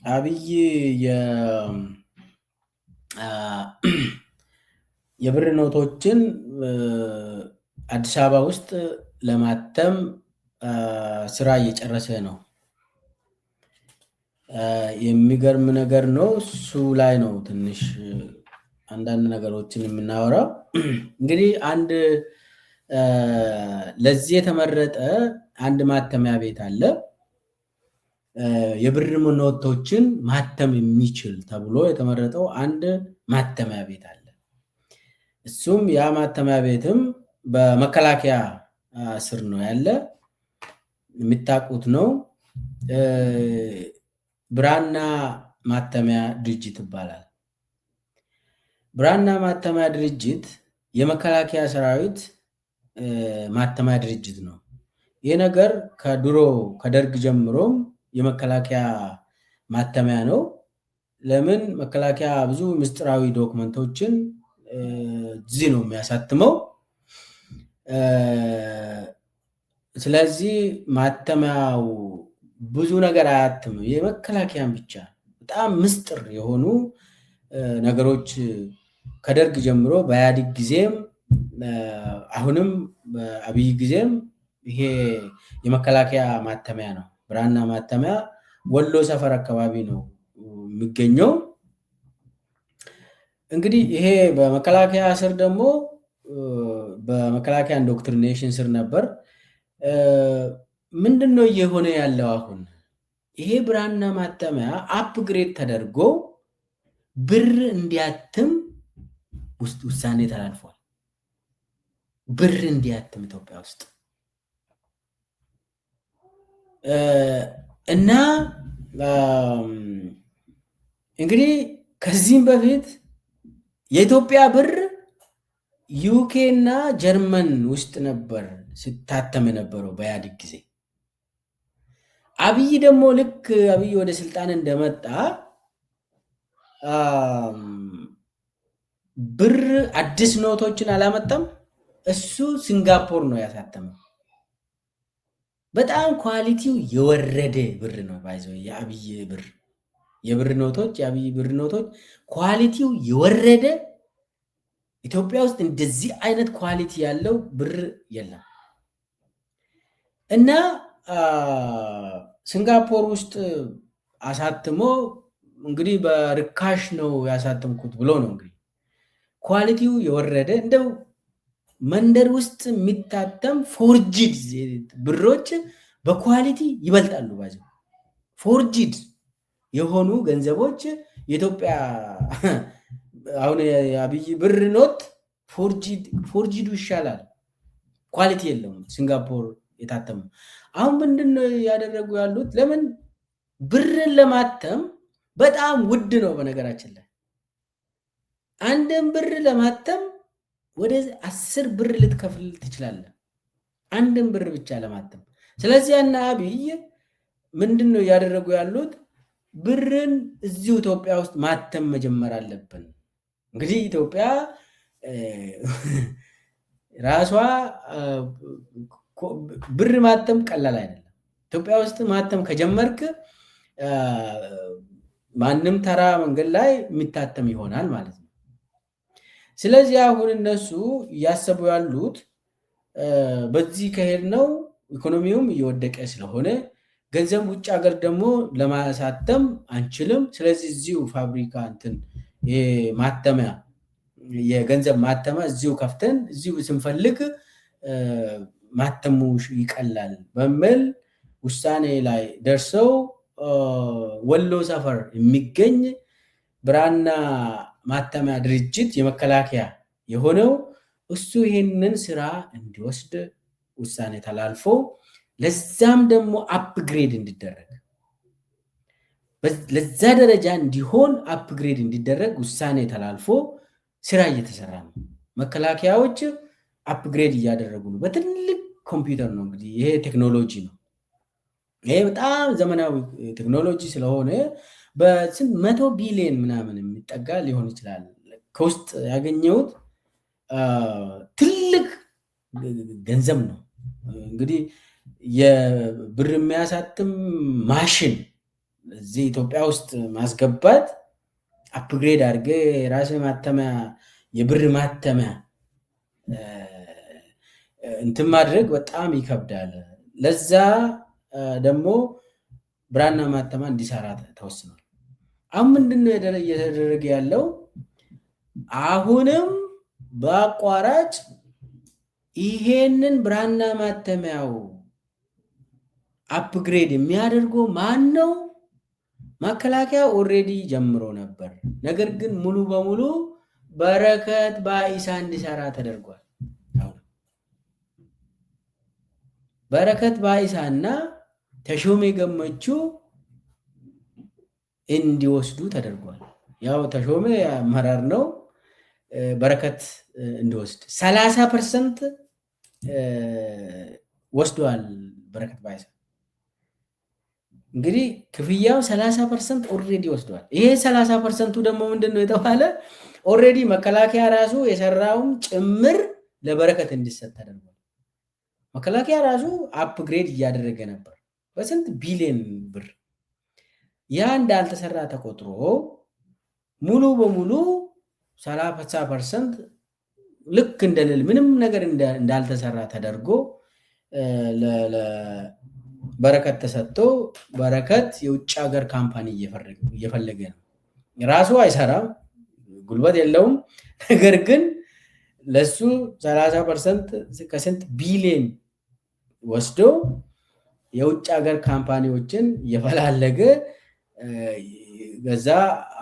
አብይ የብር ኖቶችን አዲስ አበባ ውስጥ ለማተም ስራ እየጨረሰ ነው። የሚገርም ነገር ነው። እሱ ላይ ነው ትንሽ አንዳንድ ነገሮችን የምናወራው። እንግዲህ ለዚህ የተመረጠ አንድ ማተሚያ ቤት አለ። የብር ኖቶችን ማተም የሚችል ተብሎ የተመረጠው አንድ ማተሚያ ቤት አለ። እሱም ያ ማተሚያ ቤትም በመከላከያ ስር ነው ያለ። የሚታቁት ነው። ብራና ማተሚያ ድርጅት ይባላል። ብራና ማተሚያ ድርጅት የመከላከያ ሰራዊት ማተሚያ ድርጅት ነው። ይህ ነገር ከድሮ ከደርግ ጀምሮም የመከላከያ ማተሚያ ነው። ለምን መከላከያ ብዙ ምስጢራዊ ዶክመንቶችን እዚህ ነው የሚያሳትመው። ስለዚህ ማተሚያው ብዙ ነገር አያትምም። የመከላከያን ብቻ በጣም ምስጢር የሆኑ ነገሮች ከደርግ ጀምሮ በኢህአዴግ ጊዜም አሁንም በአብይ ጊዜም ይሄ የመከላከያ ማተሚያ ነው። ብራና ማተሚያ ወሎ ሰፈር አካባቢ ነው የሚገኘው። እንግዲህ ይሄ በመከላከያ ስር ደግሞ በመከላከያ ኢንዶክትሪኔሽን ስር ነበር። ምንድነው እየሆነ ያለው አሁን? ይሄ ብራና ማተሚያ አፕግሬድ ተደርጎ ብር እንዲያትም ውሳኔ ተላልፏል። ብር እንዲያትም ኢትዮጵያ ውስጥ እና እንግዲህ ከዚህም በፊት የኢትዮጵያ ብር ዩኬ እና ጀርመን ውስጥ ነበር ሲታተም የነበረው በኢህአዴግ ጊዜ። አብይ ደግሞ ልክ አብይ ወደ ስልጣን እንደመጣ ብር አዲስ ኖቶችን አላመጣም። እሱ ሲንጋፖር ነው ያሳተመው። በጣም ኳሊቲው የወረደ ብር ነው። ባይዘው የአብይ ብር የብር ኖቶች የአብይ ብር ኖቶች ኳሊቲው የወረደ፣ ኢትዮጵያ ውስጥ እንደዚህ አይነት ኳሊቲ ያለው ብር የለም። እና ሲንጋፖር ውስጥ አሳትሞ እንግዲህ በርካሽ ነው ያሳተምኩት ብሎ ነው እንግዲህ ኳሊቲው የወረደ። እንደው መንደር ውስጥ የሚታተም ፎርጂድ ብሮች በኳሊቲ ይበልጣሉ። ባይዘው ፎርጂድ የሆኑ ገንዘቦች የኢትዮጵያ አሁን የአብይ ብር ኖት ፎርጂዱ ይሻላል፣ ኳሊቲ የለውም። ሲንጋፖር የታተሙ አሁን ምንድነው ያደረጉ ያሉት? ለምን ብርን ለማተም በጣም ውድ ነው። በነገራችን ላይ አንድን ብር ለማተም ወደ 10 ብር ልትከፍል ትችላለህ፣ አንድን ብር ብቻ ለማተም። ስለዚህ እና አብይ ምንድነው ያደረጉ ያሉት? ብርን እዚሁ ኢትዮጵያ ውስጥ ማተም መጀመር አለብን። እንግዲህ ኢትዮጵያ ራሷ ብር ማተም ቀላል አይደለም። ኢትዮጵያ ውስጥ ማተም ከጀመርክ ማንም ተራ መንገድ ላይ የሚታተም ይሆናል ማለት ነው። ስለዚህ አሁን እነሱ እያሰቡ ያሉት በዚህ ከሄድ ነው ኢኮኖሚውም እየወደቀ ስለሆነ ገንዘብ ውጭ ሀገር ደግሞ ለማሳተም አንችልም። ስለዚህ እዚሁ ፋብሪካ ማተሚያ የገንዘብ ማተሚያ እዚሁ ከፍተን እዚሁ ስንፈልግ ማተሙ ይቀላል በሚል ውሳኔ ላይ ደርሰው ወሎ ሰፈር የሚገኝ ብራና ማተሚያ ድርጅት የመከላከያ የሆነው እሱ ይሄንን ስራ እንዲወስድ ውሳኔ ተላልፎ ለዛም ደግሞ አፕግሬድ እንዲደረግ ለዛ ደረጃ እንዲሆን አፕግሬድ እንዲደረግ ውሳኔ ተላልፎ ስራ እየተሰራ ነው። መከላከያዎች አፕግሬድ እያደረጉ ነው። በትልቅ ኮምፒውተር ነው እንግዲህ ይሄ ቴክኖሎጂ ነው። ይሄ በጣም ዘመናዊ ቴክኖሎጂ ስለሆነ በስንት 100 ቢሊዮን ምናምን የሚጠጋ ሊሆን ይችላል። ከውስጥ ያገኘሁት ትልቅ ገንዘብ ነው። እንግዲህ የብር የሚያሳትም ማሽን እዚህ ኢትዮጵያ ውስጥ ማስገባት አፕግሬድ አድርገ ራስ ማተሚያ የብር ማተሚያ እንትን ማድረግ በጣም ይከብዳል። ለዛ ደግሞ ብራና ማተማ እንዲሰራ ተወስኗል። አሁን ምንድነው እየተደረገ ያለው? አሁንም በአቋራጭ ይሄንን ብራና ማተሚያው አፕግሬድ የሚያደርገው ማን ነው? መከላከያ ኦልሬዲ ጀምሮ ነበር። ነገር ግን ሙሉ በሙሉ በረከት ባኢሳ እንዲሰራ ተደርጓል። በረከት ባኢሳ እና ተሾሜ ገመቹ እንዲወስዱ ተደርጓል። ያው ተሾሜ አመራር ነው። በረከት እንዲወስድ 30% ወስዷል። በረከት ባኢሳ እንግዲህ ክፍያው 30% ኦልሬዲ ወስዷል። ይሄ 30%ቱ ደግሞ ምንድነው የተባለ? ኦልሬዲ መከላከያ ራሱ የሰራውን ጭምር ለበረከት እንዲሰጥ ተደርጓል። መከላከያ ራሱ አፕግሬድ እያደረገ ነበር በስንት ቢሊዮን ብር። ያ እንዳልተሰራ ተቆጥሮ ሙሉ በሙሉ 30% ልክ እንደሌለ ምንም ነገር እንዳልተሰራ ተደርጎ በረከት ተሰጥቶ በረከት የውጭ ሀገር ካምፓኒ እየፈለገ ነው። ራሱ አይሰራም፣ ጉልበት የለውም። ነገር ግን ለሱ 30% ከስንት ቢሊዮን ወስዶ የውጭ ሀገር ካምፓኒዎችን እየፈላለገ ገዛ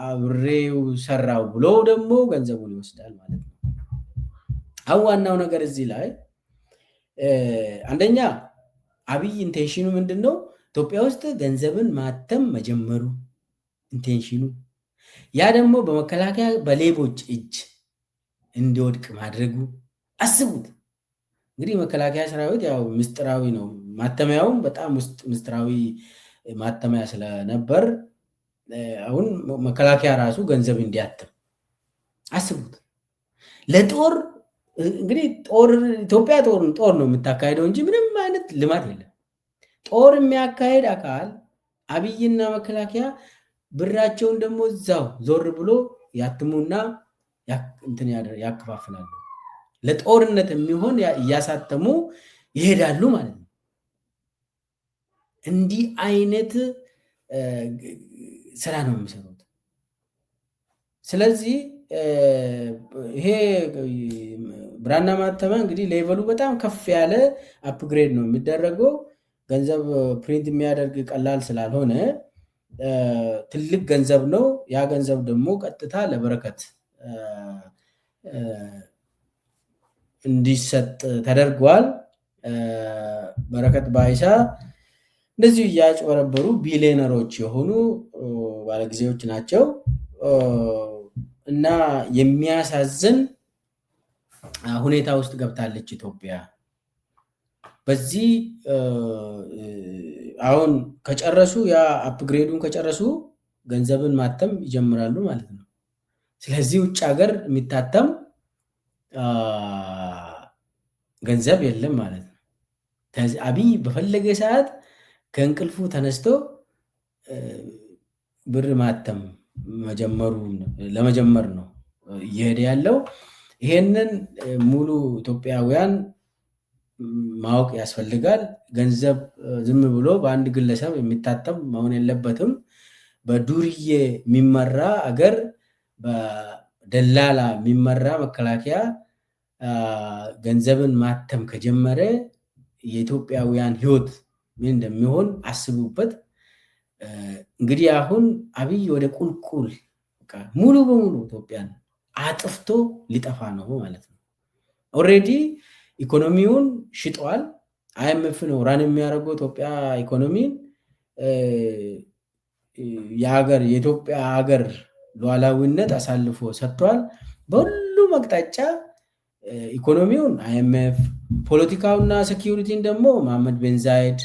አብሬው ሰራው ብሎ ደግሞ ገንዘቡን ይወስዳል ማለት ነው። አሁን ዋናው ነገር እዚህ ላይ አንደኛ አብይ ኢንቴንሽኑ ምንድነው? ኢትዮጵያ ውስጥ ገንዘብን ማተም መጀመሩ ኢንቴንሽኑ፣ ያ ደግሞ በመከላከያ በሌቦች እጅ እንዲወድቅ ማድረጉ። አስቡት እንግዲህ መከላከያ ሰራዊት ያው ምስጢራዊ ነው። ማተሚያውም በጣም ውስጥ ምስጢራዊ ማተሚያ ስለነበር አሁን መከላከያ ራሱ ገንዘብ እንዲያትም አስቡት። ለጦር እንግዲህ ኢትዮጵያ ጦር ነው የምታካሄደው እንጂ ምንም አይነት ልማት የለም። ጦር የሚያካሄድ አካል አብይና መከላከያ ብራቸውን ደግሞ እዛው ዞር ብሎ ያትሙና እንትን ያከፋፍላሉ። ለጦርነት የሚሆን እያሳተሙ ይሄዳሉ ማለት ነው። እንዲህ አይነት ስራ ነው የሚሰሩት። ስለዚህ ይሄ ብራና ማተሚያ እንግዲህ ሌቨሉ በጣም ከፍ ያለ አፕግሬድ ነው የሚደረገው። ገንዘብ ፕሪንት የሚያደርግ ቀላል ስላልሆነ ትልቅ ገንዘብ ነው። ያ ገንዘብ ደግሞ ቀጥታ ለበረከት እንዲሰጥ ተደርጓል። በረከት ባኢሳ እንደዚሁ እያጭበረበሩ ቢሊዮነሮች የሆኑ ባለጊዜዎች ናቸው እና የሚያሳዝን ሁኔታ ውስጥ ገብታለች ኢትዮጵያ። በዚህ አሁን ከጨረሱ ያ አፕግሬዱን ከጨረሱ ገንዘብን ማተም ይጀምራሉ ማለት ነው። ስለዚህ ውጭ ሀገር የሚታተም ገንዘብ የለም ማለት ነው። አብይ በፈለገ ሰዓት ከእንቅልፉ ተነስቶ ብር ማተም ለመጀመር ነው እየሄደ ያለው። ይሄንን ሙሉ ኢትዮጵያውያን ማወቅ ያስፈልጋል። ገንዘብ ዝም ብሎ በአንድ ግለሰብ የሚታተም መሆን የለበትም። በዱርዬ የሚመራ አገር፣ በደላላ የሚመራ መከላከያ ገንዘብን ማተም ከጀመረ የኢትዮጵያውያን ሕይወት ምን እንደሚሆን አስቡበት። እንግዲህ አሁን አብይ ወደ ቁልቁል ሙሉ በሙሉ ኢትዮጵያን አጥፍቶ ሊጠፋ ነው ማለት ነው። ኦልሬዲ ኢኮኖሚውን ሽጧል። አይኤምኤፍ ነው ራን የሚያደርገው ኢትዮጵያ ኢኮኖሚን። የኢትዮጵያ ሀገር ሉዓላዊነት አሳልፎ ሰጥቷል። በሁሉም አቅጣጫ ኢኮኖሚውን አይኤምኤፍ፣ ፖለቲካውና ሴኪዩሪቲን ደግሞ መሐመድ ቤን ዛይድ።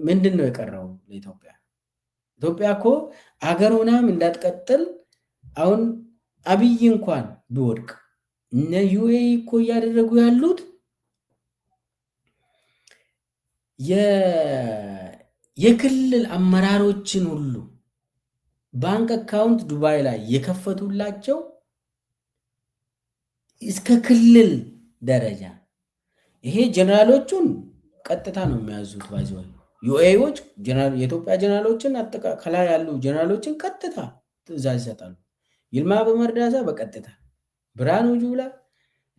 ምንድን ነው የቀረው ለኢትዮጵያ? ኢትዮጵያ እኮ አገር ሆናም እንዳትቀጥል አሁን አብይ እንኳን ቢወድቅ እነ ዩኤኢ እኮ እያደረጉ ያሉት የክልል አመራሮችን ሁሉ ባንክ አካውንት ዱባይ ላይ የከፈቱላቸው እስከ ክልል ደረጃ። ይሄ ጀነራሎቹን ቀጥታ ነው የሚያዙት። ባይዘው ዩኤዎች የኢትዮጵያ ጀነራሎችን ከላይ ያሉ ጀነራሎችን ቀጥታ ትዕዛዝ ይሰጣሉ። ይልማ በመርዳሳ በቀጥታ ብርሃኑ ጁላ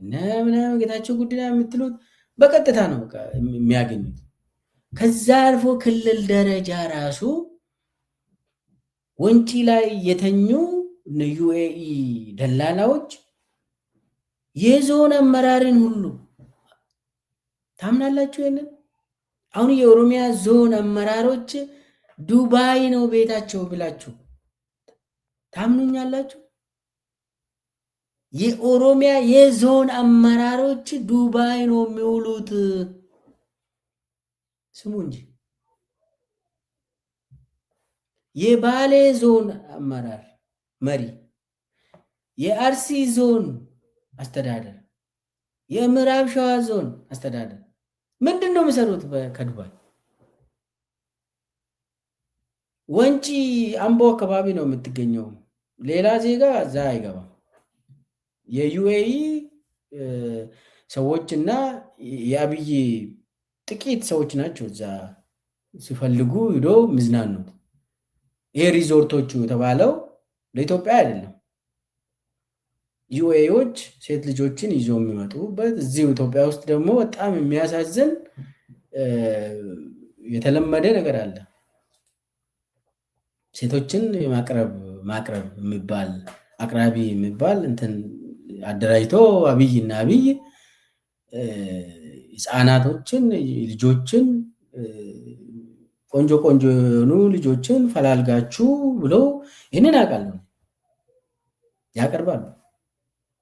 ምናምን ጌታቸው ጉዲና የምትሉት በቀጥታ ነው የሚያገኙት። ከዛ አልፎ ክልል ደረጃ ራሱ ወንጪ ላይ የተኙ ዩኤኢ ደላላዎች የዞን አመራርን ሁሉ ታምናላችሁ? ይሄንን አሁን የኦሮሚያ ዞን አመራሮች ዱባይ ነው ቤታቸው ብላችሁ ታምኑኛላችሁ? የኦሮሚያ የዞን አመራሮች ዱባይ ነው የሚውሉት። ስሙ እንጂ የባሌ ዞን አመራር መሪ፣ የአርሲ ዞን አስተዳደር፣ የምዕራብ ሸዋ ዞን አስተዳደር ምንድን ነው የሚሰሩት ከዱባይ? ወንጪ አምቦ አካባቢ ነው የምትገኘው። ሌላ ዜጋ እዛ አይገባም። የዩኤኢ ሰዎችና የአብይ ጥቂት ሰዎች ናቸው እዛ ሲፈልጉ ሂዶ ምዝናኑት። ይሄ ሪዞርቶቹ የተባለው ለኢትዮጵያ አይደለም። ዩኤኢዎች ሴት ልጆችን ይዞ የሚመጡበት፣ እዚሁ ኢትዮጵያ ውስጥ ደግሞ በጣም የሚያሳዝን የተለመደ ነገር አለ። ሴቶችን ማቅረብ የሚባል አቅራቢ የሚባል እንትን አደራጅቶ አብይና አብይ ህፃናቶችን ልጆችን ቆንጆ ቆንጆ የሆኑ ልጆችን ፈላልጋችሁ ብለው ይህንን አውቃለሁ ያቀርባሉ።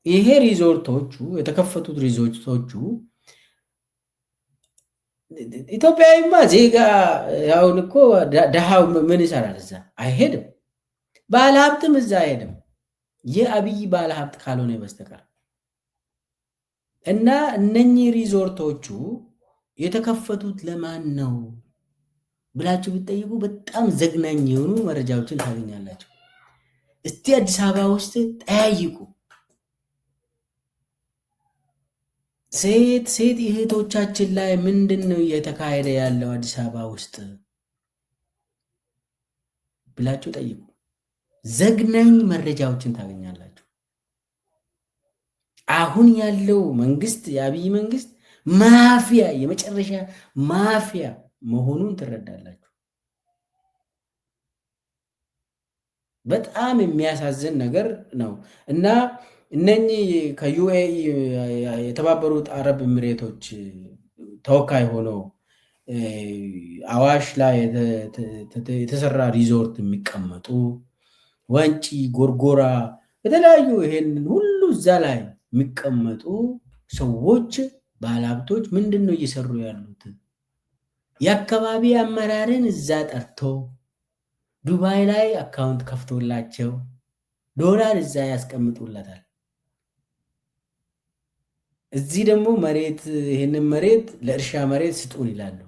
ይሄ ሪዞርቶቹ የተከፈቱት ሪዞርቶቹ ኢትዮጵያዊማ ዜጋ ያውን እኮ ደሃው ምን ይሰራል? እዛ አይሄድም። ባለሀብትም እዛ አይሄድም የአብይ ባለሀብት ካልሆነ በስተቀር። እና እነኚህ ሪዞርቶቹ የተከፈቱት ለማን ነው ብላችሁ ብትጠይቁ በጣም ዘግናኝ የሆኑ መረጃዎችን ታገኛላችሁ። እስቲ አዲስ አበባ ውስጥ ጠያይቁ። ሴት እህቶቻችን ላይ ምንድን ነው እየተካሄደ ያለው አዲስ አበባ ውስጥ ብላችሁ ጠይቁ። ዘግናኝ መረጃዎችን ታገኛላችሁ። አሁን ያለው መንግስት የአብይ መንግስት ማፊያ፣ የመጨረሻ ማፊያ መሆኑን ትረዳላችሁ። በጣም የሚያሳዝን ነገር ነው። እና እነኚህ ከዩኤኢ የተባበሩት አረብ ኤሚሬቶች ተወካይ ሆነው አዋሽ ላይ የተሰራ ሪዞርት የሚቀመጡ ወንጪ፣ ጎርጎራ፣ የተለያዩ ይሄንን ሁሉ እዛ ላይ የሚቀመጡ ሰዎች ባለሀብቶች ምንድን ነው እየሰሩ ያሉት? የአካባቢ አመራርን እዛ ጠርቶ ዱባይ ላይ አካውንት ከፍቶላቸው ዶላር እዛ ያስቀምጡለታል። እዚህ ደግሞ መሬት ይህንን መሬት ለእርሻ መሬት ስጡን ይላሉ።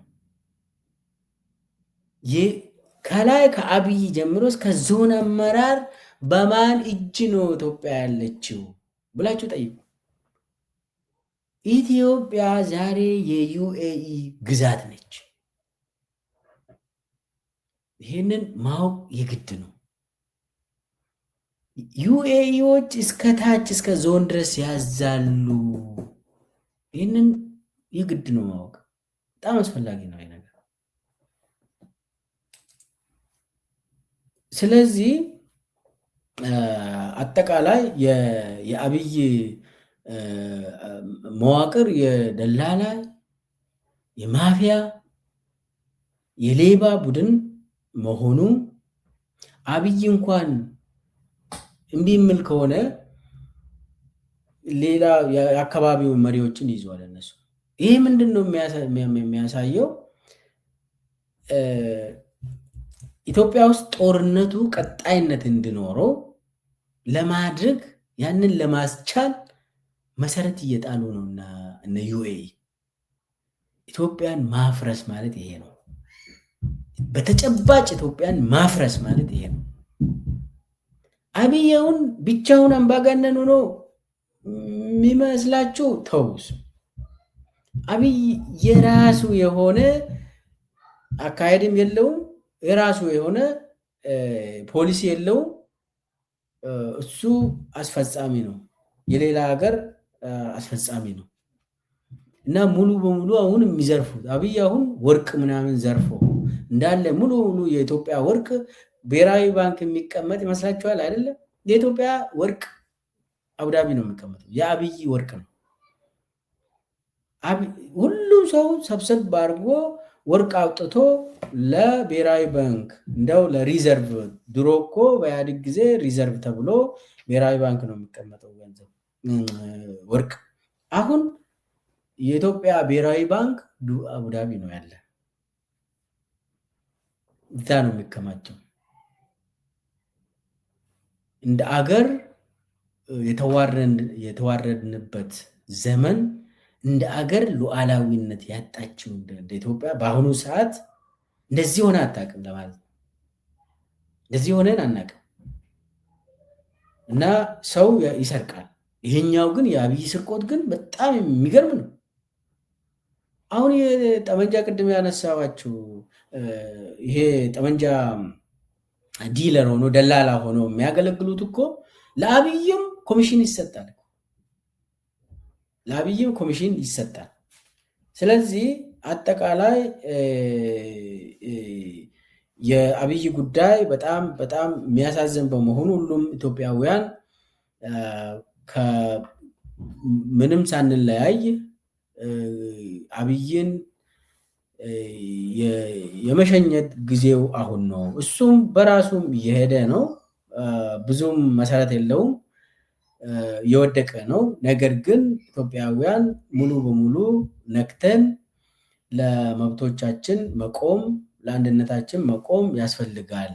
ከላይ ከአብይ ጀምሮ እስከ ዞን አመራር በማን እጅ ነው ኢትዮጵያ ያለችው ብላችሁ ጠይቁ። ኢትዮጵያ ዛሬ የዩኤኢ ግዛት ነች። ይህንን ማወቅ የግድ ነው። ዩኤኢዎች እስከ ታች እስከ ዞን ድረስ ያዛሉ። ይህንን የግድ ነው ማወቅ፣ በጣም አስፈላጊ ነው ነገር። ስለዚህ አጠቃላይ የአብይ መዋቅር የደላላ የማፊያ የሌባ ቡድን መሆኑ አብይ እንኳን እምቢ የሚል ከሆነ ሌላ የአካባቢው መሪዎችን ይዟል እነሱ። ይህ ምንድን ነው የሚያሳየው? ኢትዮጵያ ውስጥ ጦርነቱ ቀጣይነት እንዲኖረው ለማድረግ ያንን ለማስቻል መሰረት እየጣሉ ነው እነ ዩኤኢ። ኢትዮጵያን ማፍረስ ማለት ይሄ ነው። በተጨባጭ ኢትዮጵያን ማፍረስ ማለት ይሄ ነው። አብይውን ብቻውን አምባገነን ሆኖ የሚመስላችሁ ተውስ። አብይ የራሱ የሆነ አካሄድም የለውም፣ የራሱ የሆነ ፖሊሲ የለውም። እሱ አስፈጻሚ ነው፣ የሌላ ሀገር አስፈጻሚ ነው። እና ሙሉ በሙሉ አሁን የሚዘርፉት አብይ አሁን ወርቅ ምናምን ዘርፎ እንዳለ ሙሉ የኢትዮጵያ ወርቅ ብሔራዊ ባንክ የሚቀመጥ ይመስላችኋል? አይደለም። የኢትዮጵያ ወርቅ አቡዳቢ ነው የሚቀመጠው፣ የአብይ ወርቅ ነው። ሁሉም ሰው ሰብሰብ አድርጎ ወርቅ አውጥቶ ለብሔራዊ ባንክ እንደው ለሪዘርቭ፣ ድሮ እኮ በኢህአዴግ ጊዜ ሪዘርቭ ተብሎ ብሔራዊ ባንክ ነው የሚቀመጠው ገንዘብ ወርቅ። አሁን የኢትዮጵያ ብሔራዊ ባንክ አቡዳቢ ነው ያለ፣ እዛ ነው የሚከማቸው። እንደ አገር የተዋረድንበት ዘመን፣ እንደ አገር ሉዓላዊነት ያጣችው እንደ ኢትዮጵያ በአሁኑ ሰዓት እንደዚህ ሆነ አታውቅም ለማለት ነው። እንደዚህ ሆነን አናውቅም። እና ሰው ይሰርቃል። ይሄኛው ግን የአብይ ስርቆት ግን በጣም የሚገርም ነው። አሁን ጠመንጃ ቅድም ያነሳዋችሁ ይሄ ጠመንጃ ዲለር ሆኖ ደላላ ሆኖ የሚያገለግሉት እኮ ለአብይም ኮሚሽን ይሰጣል፣ ለአብይም ኮሚሽን ይሰጣል። ስለዚህ አጠቃላይ የአብይ ጉዳይ በጣም በጣም የሚያሳዝን በመሆኑ ሁሉም ኢትዮጵያውያን ከምንም ሳንለያይ አብይን የመሸኘት ጊዜው አሁን ነው። እሱም በራሱም እየሄደ ነው። ብዙም መሰረት የለውም፣ እየወደቀ ነው። ነገር ግን ኢትዮጵያውያን ሙሉ በሙሉ ነቅተን ለመብቶቻችን መቆም፣ ለአንድነታችን መቆም ያስፈልጋል።